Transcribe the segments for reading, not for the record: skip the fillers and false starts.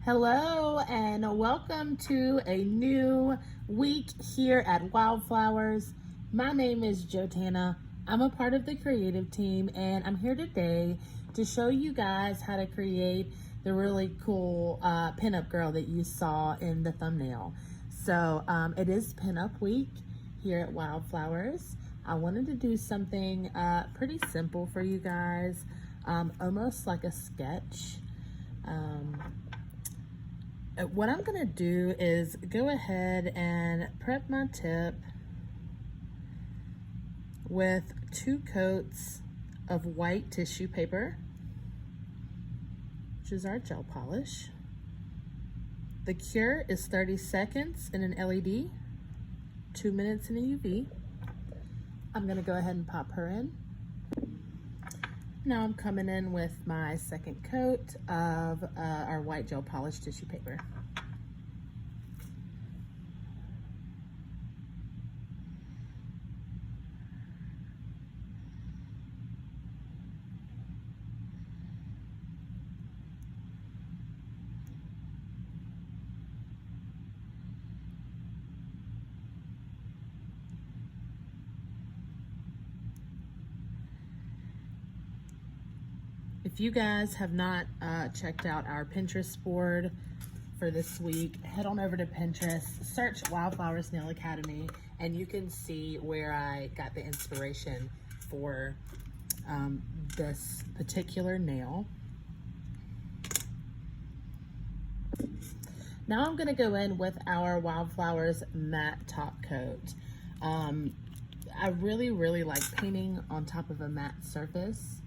Hello and welcome to a new week here at Wildflowers. My name is Jotana. I'm a part of the creative team and I'm here today to show you guys how to create the really cool pinup girl that you saw in the thumbnail. So it is pinup week here at Wildflowers. I wanted to do something pretty simple for you guys, almost like a sketch. What I'm gonna do is go ahead and prep my tip with 2 coats of white tissue paper, which is our gel polish. The cure is 30 seconds in an LED, 2 minutes in a UV. I'm gonna go ahead and pop her in. Now I'm coming in with my second coat of our white gel polish tissue paper. If you guys have not checked out our Pinterest board for this week, head on over to Pinterest, search Wildflowers Nail Academy, and you can see where I got the inspiration for this particular nail. Now I'm gonna go in with our Wildflowers matte top coat. I really like painting on top of a matte surface.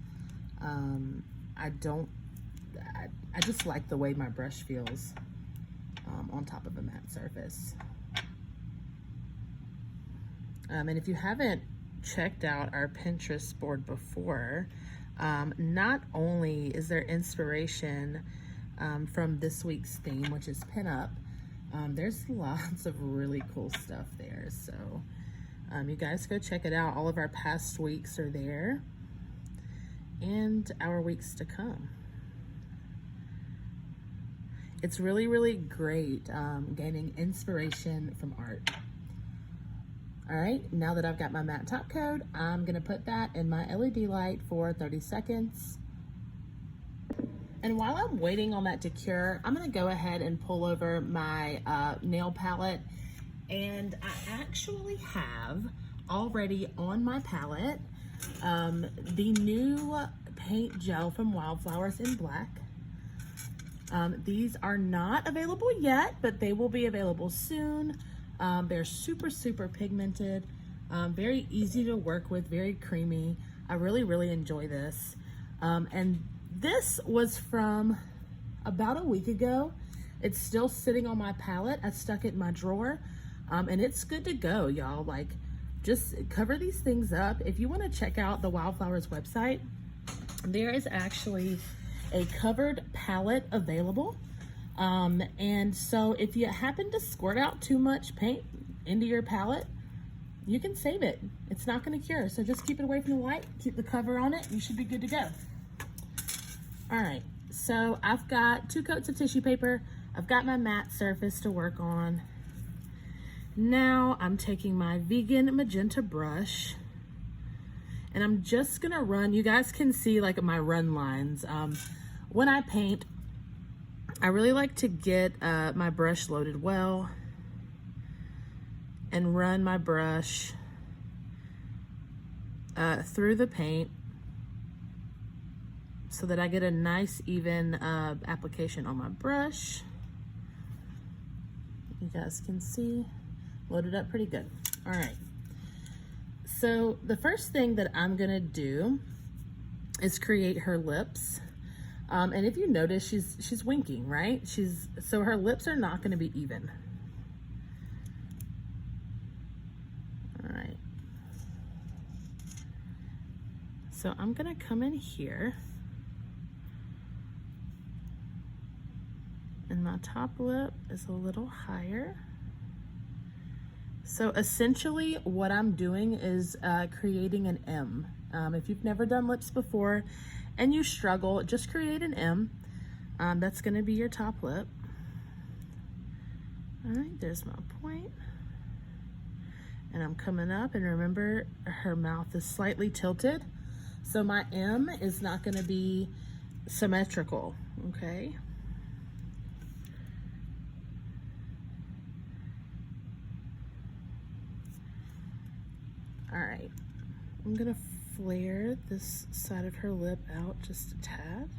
I just like the way my brush feels on top of a matte surface. And if you haven't checked out our Pinterest board before, not only is there inspiration from this week's theme, which is pinup, there's lots of really cool stuff there. So you guys go check it out. All of our past weeks are there, and our weeks to come. It's really great gaining inspiration from art. All right, now that I've got my matte top coat, I'm gonna put that in my LED light for 30 seconds. And while I'm waiting on that to cure, I'm gonna go ahead and pull over my nail palette. And I actually have already on my palette the new paint gel from Wildflowers in black. These are not available yet, but they will be available soon. They're super pigmented, very easy to work with, very creamy. I really enjoy this. And this was from about a week ago. It's still sitting on my palette. I stuck it in my drawer, and it's good to go, y'all. Like, just cover these things up. If you want to check out the Wildflowers website, there is actually a covered palette available. And so if you happen to squirt out too much paint into your palette, you can save it. It's not going to cure. So just keep it away from the light, keep the cover on it. You should be good to go. All right, so I've got 2 coats of tissue paper. I've got my matte surface to work on. Now I'm taking my vegan magenta brush and I'm just gonna run, you guys can see like my run lines. When I paint, I really like to get my brush loaded well and run my brush through the paint so that I get a nice even application on my brush. You guys can see, loaded up pretty good. All right, so the first thing that I'm gonna do is create her lips. And if you notice, she's winking, right? So her lips are not gonna be even. All right. So I'm gonna come in here, and my top lip is a little higher. So essentially what I'm doing is creating an M. If you've never done lips before and you struggle, just create an M. That's gonna be your top lip. All right, there's my point. And I'm coming up, and remember her mouth is slightly tilted, so my M is not going to be symmetrical, okay? All right, I'm gonna flare this side of her lip out just a tad.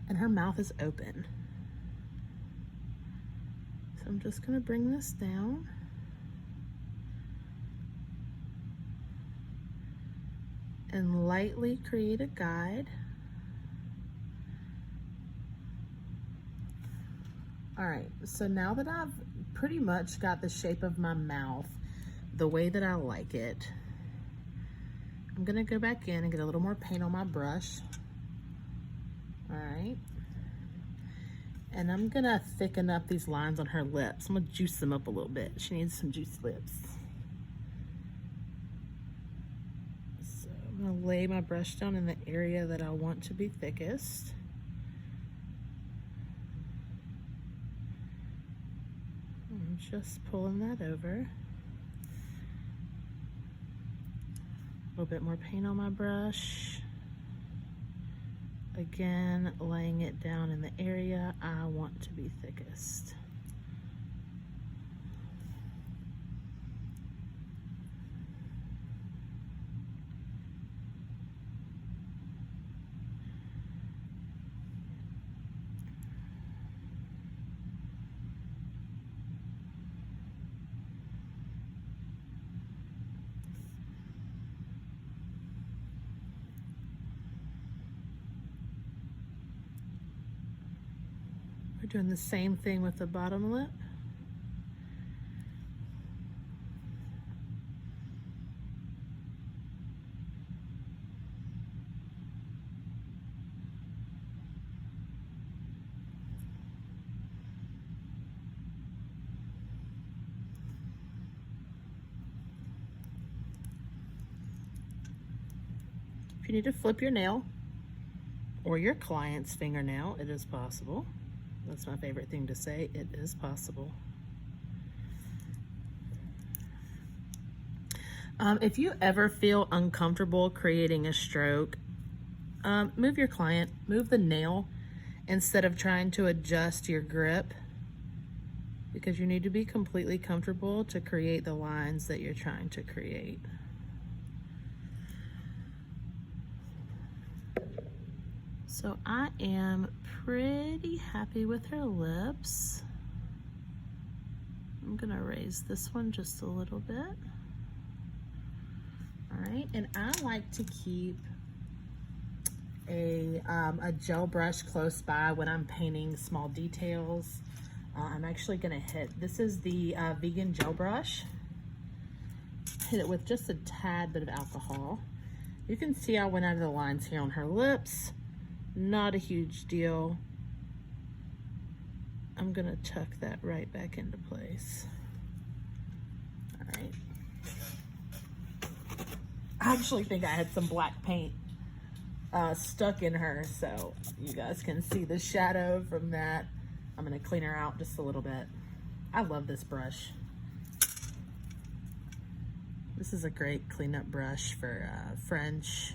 And her mouth is open. So I'm just gonna bring this down. And lightly create a guide. All right, so now that I've pretty much got the shape of my mouth the way that I like it, I'm gonna go back in and get a little more paint on my brush. All right, and I'm gonna thicken up these lines on her lips. I'm gonna juice them up a little bit. She needs some juiced lips. So I'm gonna lay my brush down in the area that I want to be thickest. I'm just pulling that over. A little bit more paint on my brush. Again, laying it down in the area I want to be thickest. We're doing the same thing with the bottom lip. If you need to flip your nail or your client's fingernail, it is possible. That's my favorite thing to say. It is possible. If you ever feel uncomfortable creating a stroke, move your client, move the nail instead of trying to adjust your grip, because you need to be completely comfortable to create the lines that you're trying to create. So I am pretty happy with her lips. I'm gonna raise this one just a little bit. All right, and I like to keep a gel brush close by when I'm painting small details. I'm actually gonna this is the vegan gel brush. Hit it with just a tad bit of alcohol. You can see I went out of the lines here on her lips. Not a huge deal. I'm gonna tuck that right back into place. All right. I actually think I had some black paint stuck in her, so you guys can see the shadow from that. I'm gonna clean her out just a little bit. I love this brush. This is a great cleanup brush for French.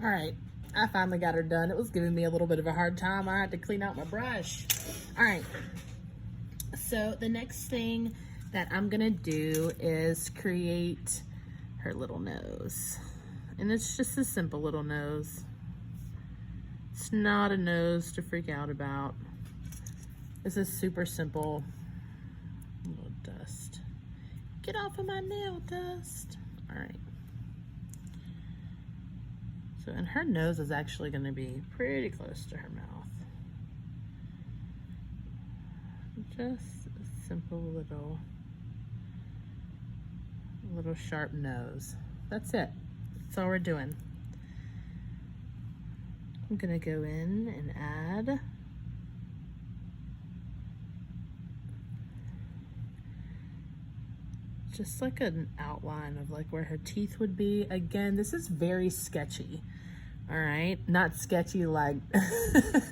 All right, I finally got her done. It was giving me a little bit of a hard time. I had to clean out my brush. All right, so the next thing that I'm gonna do is create her little nose. And it's just a simple little nose. It's not a nose to freak out about. This is super simple. A little dust. Get off of my nail, dust. All right. So, and her nose is actually going to be pretty close to her mouth. Just a simple little sharp nose. That's it. That's all we're doing. I'm going to go in and add just like an outline of like where her teeth would be. Again, this is very sketchy. All right, not sketchy like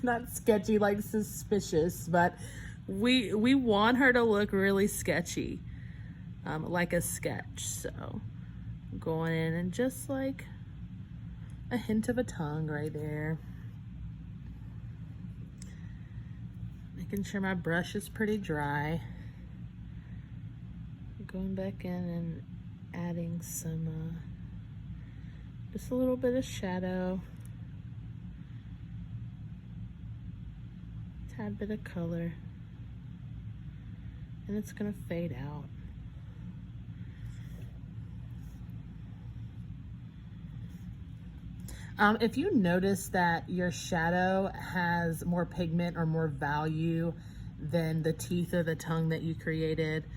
not sketchy like suspicious, but we want her to look really sketchy, like a sketch. So going in and just like a hint of a tongue right there. Making sure my brush is pretty dry. Going back in and adding some, just a little bit of shadow. Tad bit of color. And it's gonna fade out. If you notice that your shadow has more pigment or more value than the teeth or the tongue that you created,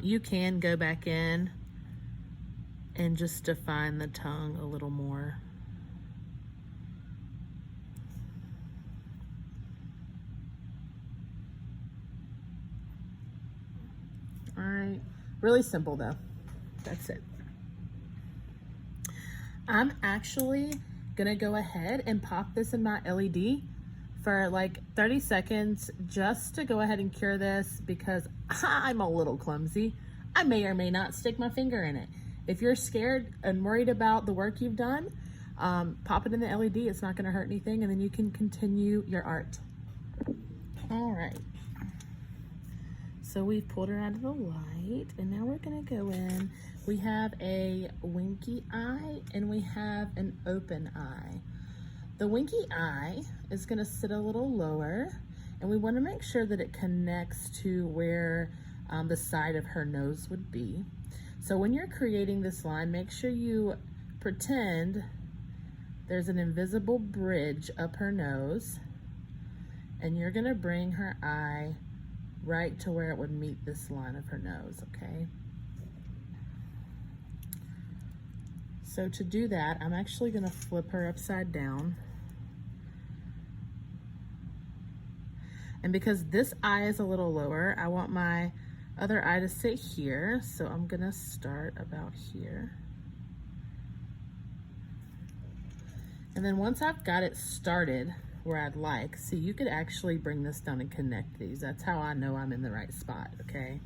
you can go back in and just define the tongue a little more. All right, really simple though. That's it. I'm actually gonna go ahead and pop this in my LED for like 30 seconds just to go ahead and cure this because I'm a little clumsy. I may or may not stick my finger in it. If you're scared and worried about the work you've done, pop it in the LED. It's not gonna hurt anything, and then you can continue your art. All right. So we've pulled her out of the light, and now we're gonna go in. We have a winky eye and we have an open eye. The winky eye is gonna sit a little lower, and we wanna make sure that it connects to where the side of her nose would be. So when you're creating this line, make sure you pretend there's an invisible bridge up her nose, and you're gonna bring her eye right to where it would meet this line of her nose, okay? So to do that, I'm actually gonna flip her upside down. And because this eye is a little lower, I want my other eye to sit here. So I'm gonna start about here. And then once I've got it started where I'd like, see, you could actually bring this down and connect these. That's how I know I'm in the right spot, okay?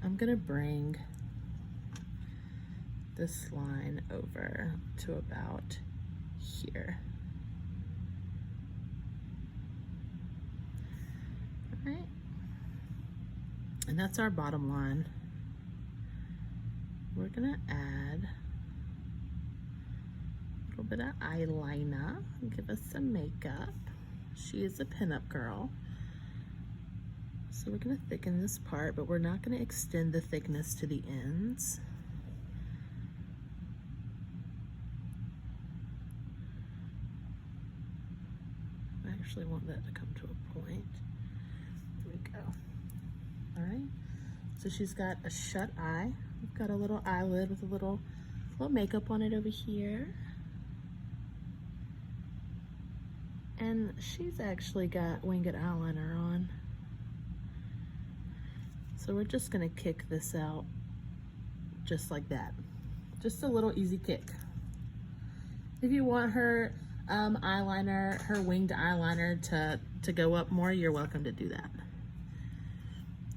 I'm gonna bring this line over to about here. All right. And that's our bottom line. We're gonna add a little bit of eyeliner and give us some makeup. She is a pinup girl. So we're gonna thicken this part, but we're not gonna extend the thickness to the ends. I actually want that to come to a point. There we go. All right, so she's got a shut eye. We've got a little eyelid with a little makeup on it over here. And she's actually got winged eyeliner on. So we're just gonna kick this out just like that. Just a little easy kick. If you want her eyeliner, her winged eyeliner to go up more, you're welcome to do that.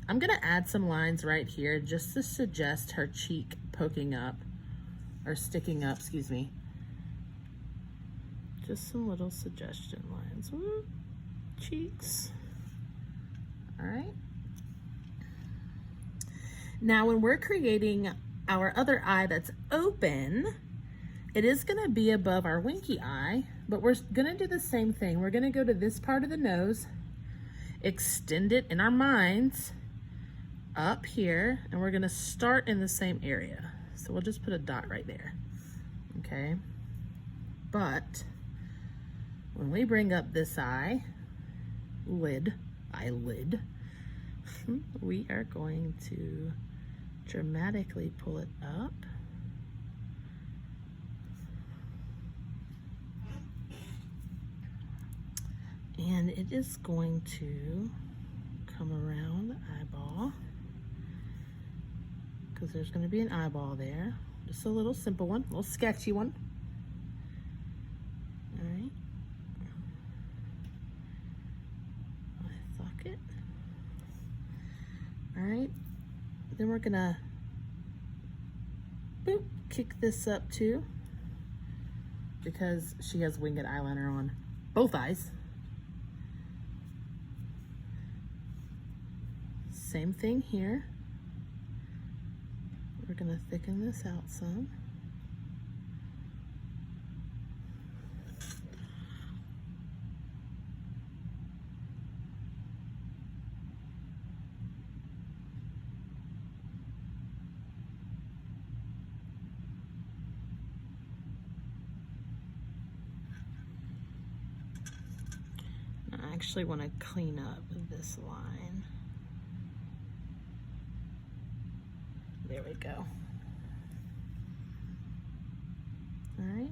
I'm gonna add some lines right here just to suggest her cheek poking up, or sticking up, excuse me. Just some little suggestion lines. Ooh, cheeks. All right. Now when we're creating our other eye that's open, it is gonna be above our winky eye, but we're gonna do the same thing. We're gonna go to this part of the nose, extend it in our minds up here, and we're gonna start in the same area. So we'll just put a dot right there, okay? But when we bring up this eyelid, we are going to dramatically pull it up. And it is going to come around the eyeball, because there's going to be an eyeball there. Just a little simple one, a little sketchy one. All right. I thought it. All right. Then we're gonna boop, kick this up too, because she has winged eyeliner on both eyes. Same thing here. We're gonna thicken this out some. I actually want to clean up this line. There we go. All right,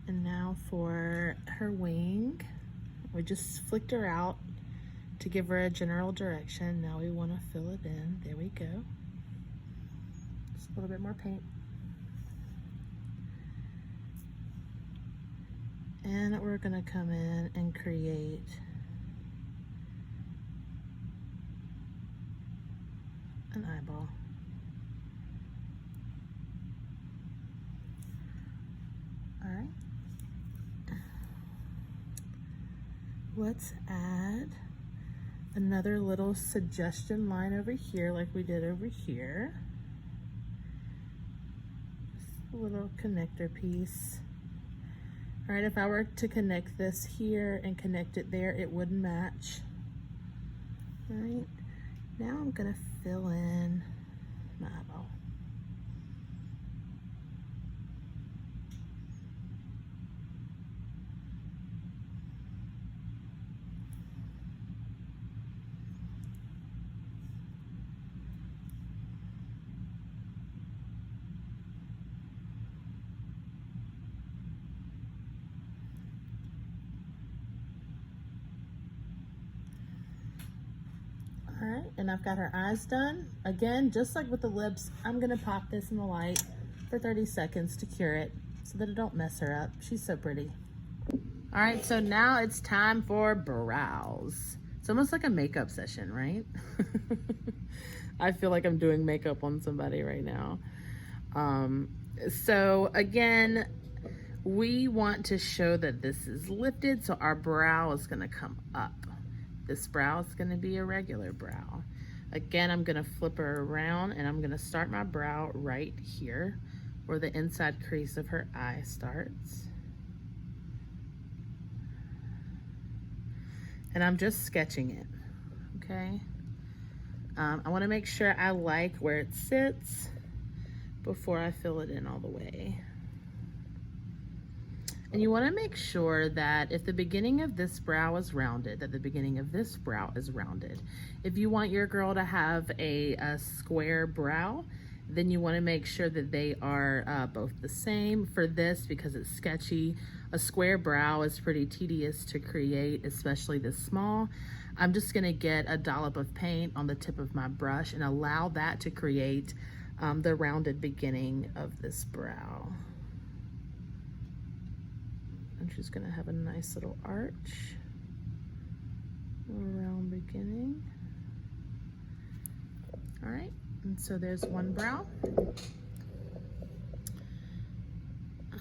and now for her wing, we just flicked her out to give her a general direction. Now we want to fill it in. There we go. Just a little bit more paint. And we're gonna come in and create an eyeball. All right. Let's add another little suggestion line over here like we did over here. Just a little connector piece. All right, if I were to connect this here and connect it there, it wouldn't match. All right, now I'm gonna fill in my eyeball. All right, and I've got her eyes done. Again, just like with the lips, I'm gonna pop this in the light for 30 seconds to cure it so that it don't mess her up. She's so pretty. All right, so now it's time for brows. It's almost like a makeup session, right? I feel like I'm doing makeup on somebody right now. So again, we want to show that this is lifted, so our brow is gonna come up. This brow is gonna be a regular brow. Again, I'm gonna flip her around and I'm gonna start my brow right here where the inside crease of her eye starts. And I'm just sketching it, okay? I wanna make sure I like where it sits before I fill it in all the way. And you want to make sure that if the beginning of this brow is rounded, that the beginning of this brow is rounded. If you want your girl to have a square brow, then you want to make sure that they are both the same. For this, because it's sketchy, a square brow is pretty tedious to create, especially this small. I'm just going to get a dollop of paint on the tip of my brush and allow that to create the rounded beginning of this brow. And she's gonna have a nice little arch, a round beginning. All right, and so there's one brow.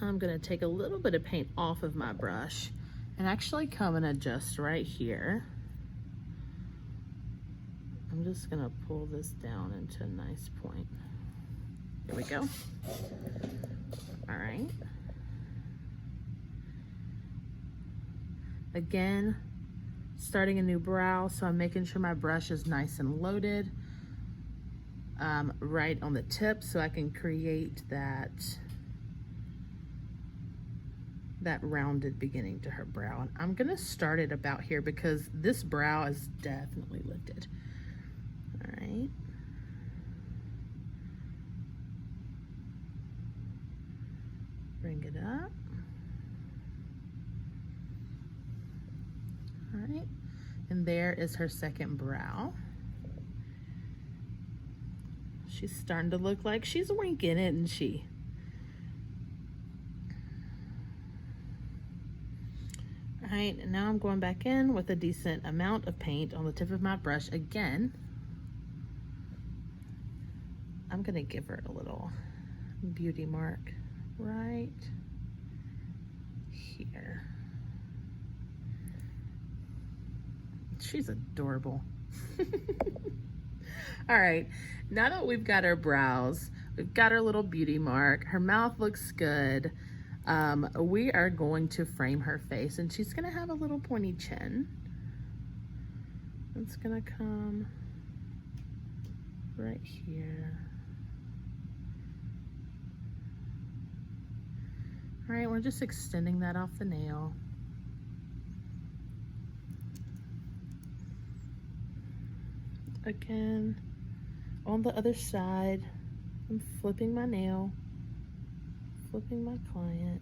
I'm gonna take a little bit of paint off of my brush and actually come and adjust right here. I'm just gonna pull this down into a nice point. Here we go. All right. Again, starting a new brow, so I'm making sure my brush is nice and loaded right on the tip so I can create that rounded beginning to her brow. And I'm gonna start it about here because this brow is definitely lifted. All right. Bring it up. All right, and there is her second brow. She's starting to look like she's winking, isn't she? All right, and now I'm going back in with a decent amount of paint on the tip of my brush again. I'm gonna give her a little beauty mark right here. She's adorable. All right, now that we've got her brows, we've got her little beauty mark, her mouth looks good, we are going to frame her face, and she's gonna have a little pointy chin. It's gonna come right here. All right, we're just extending that off the nail. Again, on the other side, I'm flipping my nail, flipping my client.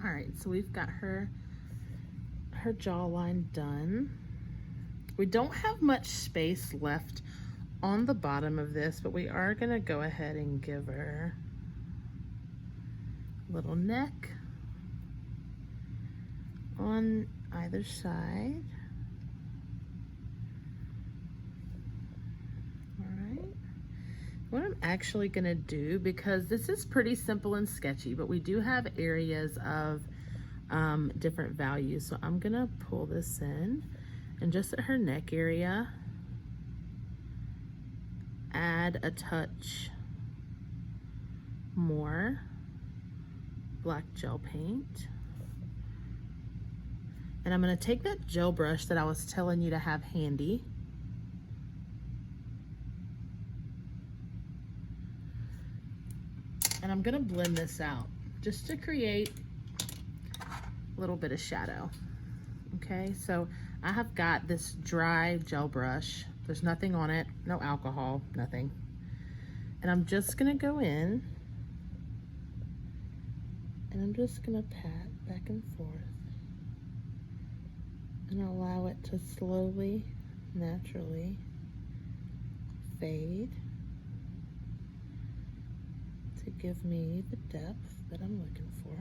All right, so we've got her jawline done. We don't have much space left on the bottom of this, but we are gonna go ahead and give her a little neck on either side. What I'm actually gonna do, because this is pretty simple and sketchy, but we do have areas of different values. So I'm gonna pull this in and just at her neck area, add a touch more black gel paint. And I'm gonna take that gel brush that I was telling you to have handy. And I'm gonna blend this out just to create a little bit of shadow. Okay, so I have got this dry gel brush. There's nothing on it, no alcohol, nothing. And I'm just gonna go in and I'm just gonna pat back and forth and allow it to slowly, naturally fade to give me the depth that I'm looking for.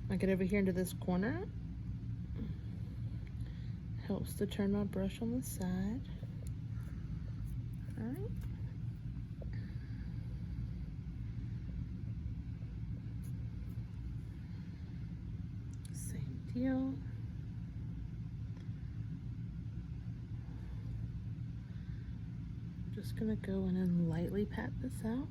I get over here into this corner. Helps to turn my brush on the side. All right. Same deal. Just gonna go in and lightly pat this out.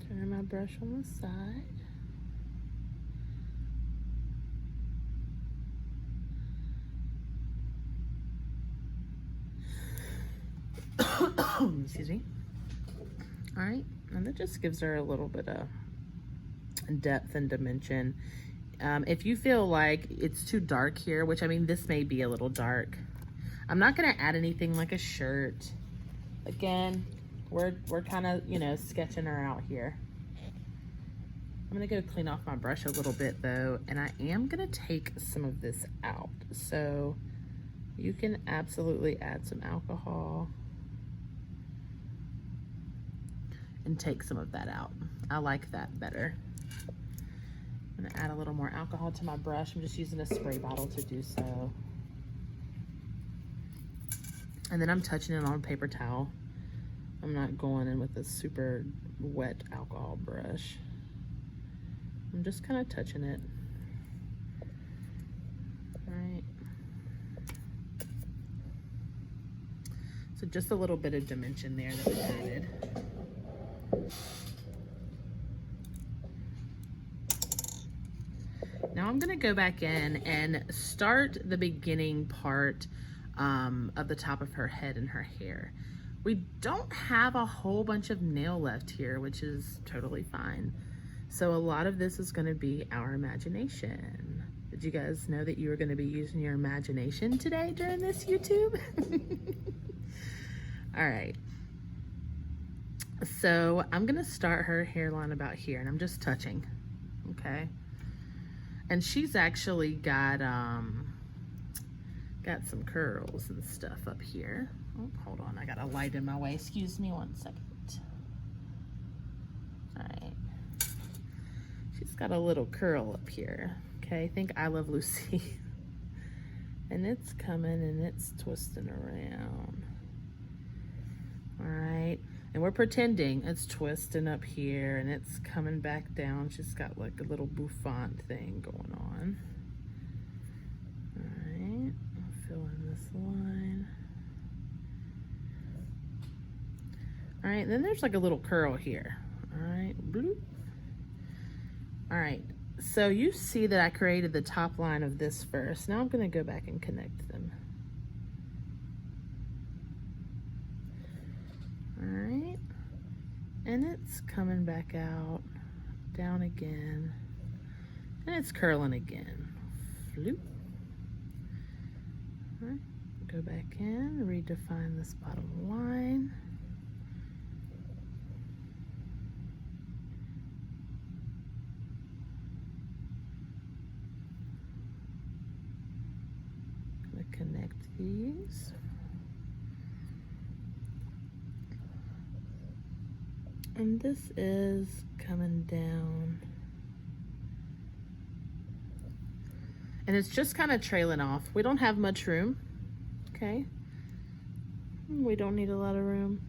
Turn my brush on the side. Excuse me. All right, and that just gives her a little bit of depth and dimension. If you feel like it's too dark here, which I mean, this may be a little dark, I'm not gonna add anything like a shirt. Again, we're kind of, you know, sketching her out here. I'm gonna go clean off my brush a little bit though, and I am gonna take some of this out. So you can absolutely add some alcohol and take some of that out. I like that better. I'm gonna add a little more alcohol to my brush. I'm just using a spray bottle to do so. And then I'm touching it on a paper towel. I'm not going in with a super wet alcohol brush. I'm just kind of touching it. All right. So just a little bit of dimension there that we added. Now I'm gonna go back in and start the beginning part of the top of her head and her hair. We don't have a whole bunch of nail left here, which is totally fine. So a lot of this is gonna be our imagination. Did you guys know that you were gonna be using your imagination today during this YouTube? All right. So I'm gonna start her hairline about here, and I'm just touching, okay? And she's actually got some curls and stuff up here. Oh, hold on, I got a light in my way. Excuse me 1 second. All right. She's got a little curl up here, okay? Think I Love Lucy. And it's coming and it's twisting around. All right. And we're pretending it's twisting up here and it's coming back down. She's got like a little bouffant thing going on. All right, I'll fill in this line. All right, then there's like a little curl here. All right, bloop. All right, so you see that I created the top line of this first. Now I'm gonna go back and connect them. All right, and it's coming back out, down again, and it's curling again. Floop. All right, go back in, redefine this bottom line. Gonna connect these. And this is coming down. And it's just kind of trailing off. We don't have much room, okay? We don't need a lot of room.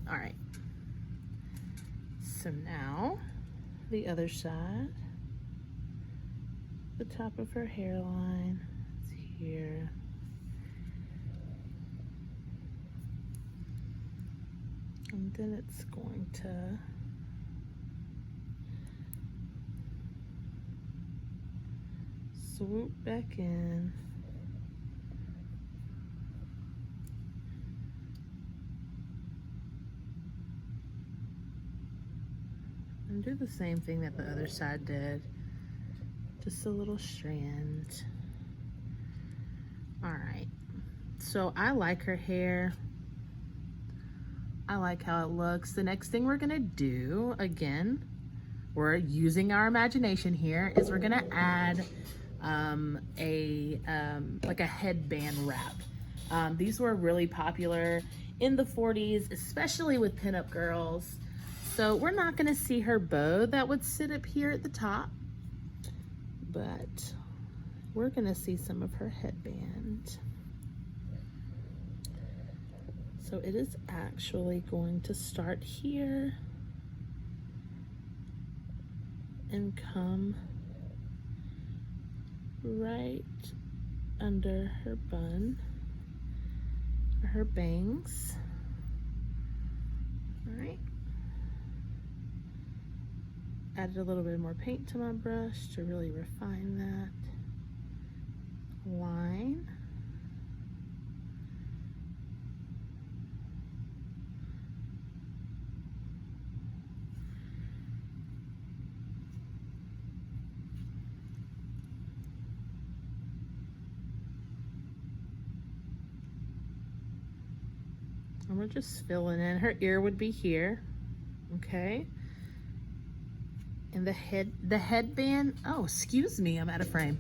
All right. So now the other side. The top of her hairline is here. And then it's going to swoop back in. And do the same thing that the other side did. Just a little strand. All right, so I like her hair. I like how it looks. The next thing we're gonna do, again, we're using our imagination here, is we're gonna add like a headband wrap. These were really popular in the 40s, especially with pinup girls. So we're not gonna see her bow that would sit up here at the top, but we're gonna see some of her headband. So it is actually going to start here and come right under her bun, her bangs. All right. Added a little bit more paint to my brush to really refine that line. And we're just filling in. Her ear would be here, okay? And the headband, oh, excuse me, I'm out of frame.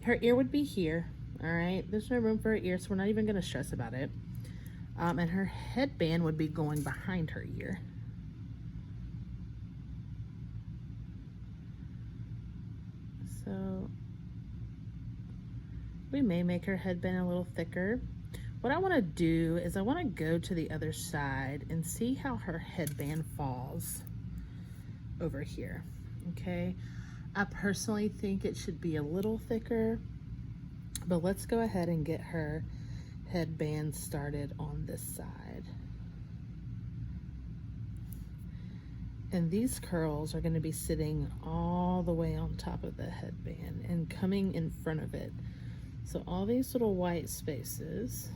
Her ear would be here, all right? There's no room for her ear, so we're not even gonna stress about it. And her headband would be going behind her ear. So we may make her headband a little thicker. What I wanna do is I wanna go to the other side and see how her headband falls over here. Okay, I personally think it should be a little thicker, but let's go ahead and get her headband started on this side. And these curls are going to be sitting all the way on top of the headband and coming in front of it. So all these little white spaces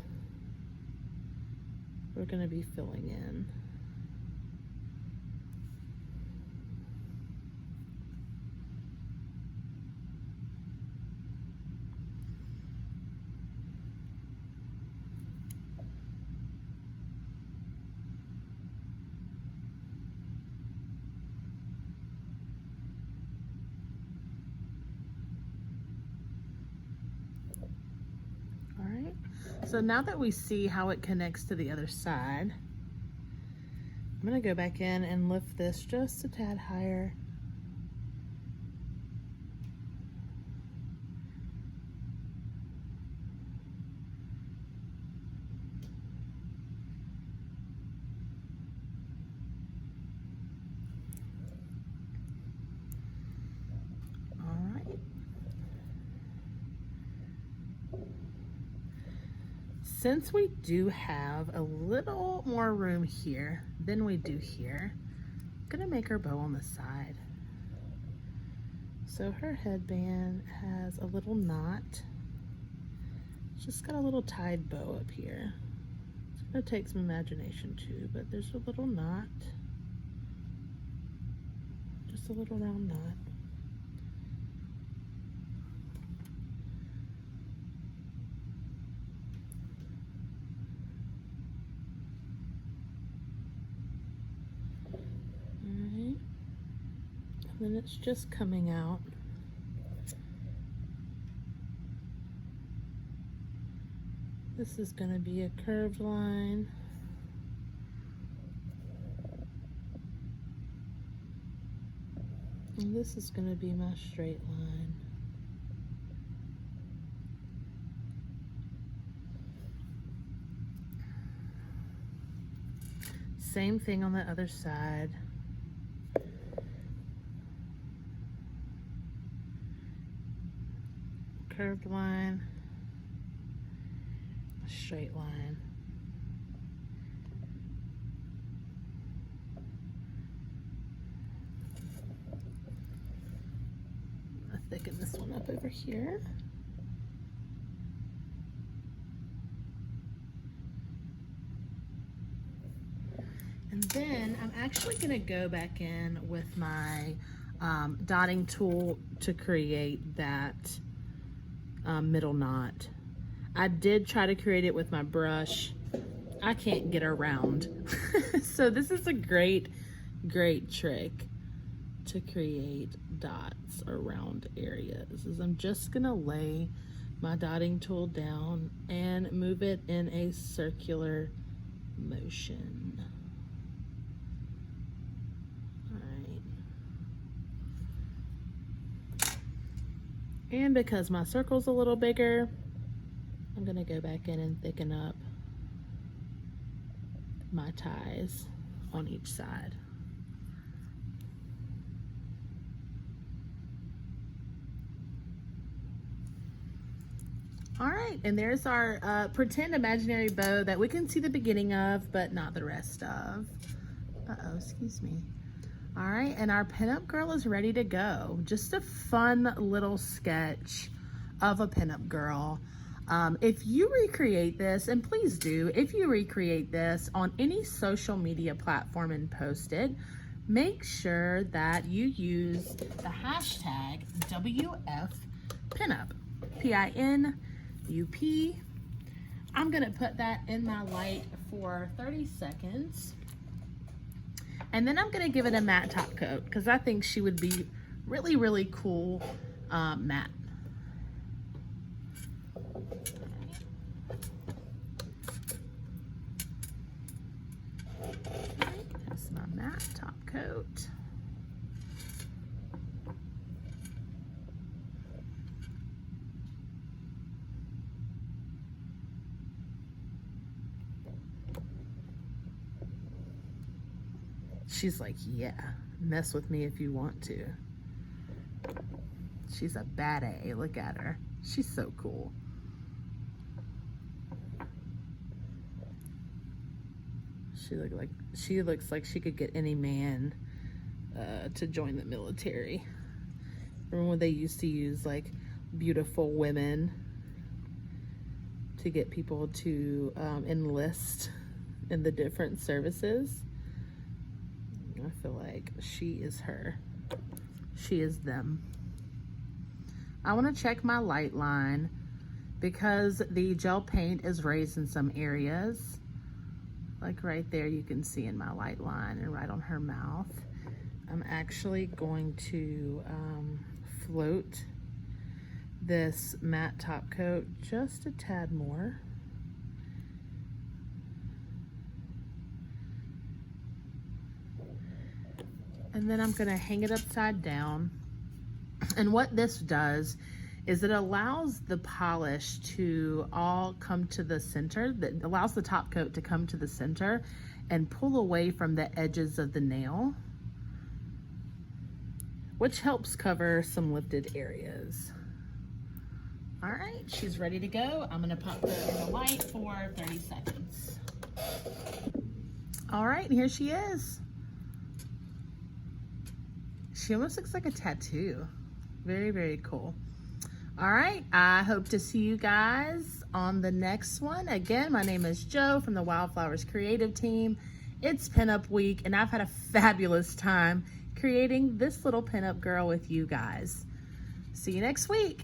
we're going to be filling in. So now that we see how it connects to the other side, I'm going to go back in and lift this just a tad higher. Since we do have a little more room here than we do here, I'm gonna make her bow on the side. So her headband has a little knot. She's got a little tied bow up here. It's gonna take some imagination too, but there's a little knot. Just a little round knot. And then it's just coming out. This is going to be a curved line. And this is going to be my straight line. Same thing on the other side. Curved line, a straight line. I'll thicken this one up over here. And then I'm actually going to go back in with my dotting tool to create that middle knot. I did try to create it with my brush. I can't get around. So this is a great trick to create dots around areas. Is I'm just gonna lay my dotting tool down and move it in a circular motion. And because my circle's a little bigger, I'm gonna go back in and thicken up my ties on each side. All right, and there's our pretend imaginary bow that we can see the beginning of, but not the rest of. Uh-oh, excuse me. All right, and our pinup girl is ready to go. Just a fun little sketch of a pinup girl. If you recreate this, and please do, if you recreate this on any social media platform and post it, make sure that you use the hashtag WFPinup, P-I-N-U-P. I'm gonna put that in my light for 30 seconds. And then I'm gonna give it a matte top coat because I think she would be really cool matte. That's my matte top coat. She's like, yeah, mess with me if you want to. She's a bad A. Look at her. She's so cool. She looks like she could get any man to join the military. Remember when they used to use like beautiful women to get people to enlist in the different services? I feel like she is her. She is them. I want to check my light line because the gel paint is raised in some areas. Like right there, you can see in my light line and right on her mouth. I'm actually going to float this matte top coat just a tad more. And then I'm gonna hang it upside down. And what this does is it allows the polish to all come to the center, that allows the top coat to come to the center and pull away from the edges of the nail, which helps cover some lifted areas. All right, she's ready to go. I'm gonna pop her in the light for 30 seconds. All right, here she is. She almost looks like a tattoo. Very, very cool. All right, I hope to see you guys on the next one. Again, my name is Jo from the Wildflowers Creative Team. It's Pinup Week, and I've had a fabulous time creating this little pinup girl with you guys. See you next week.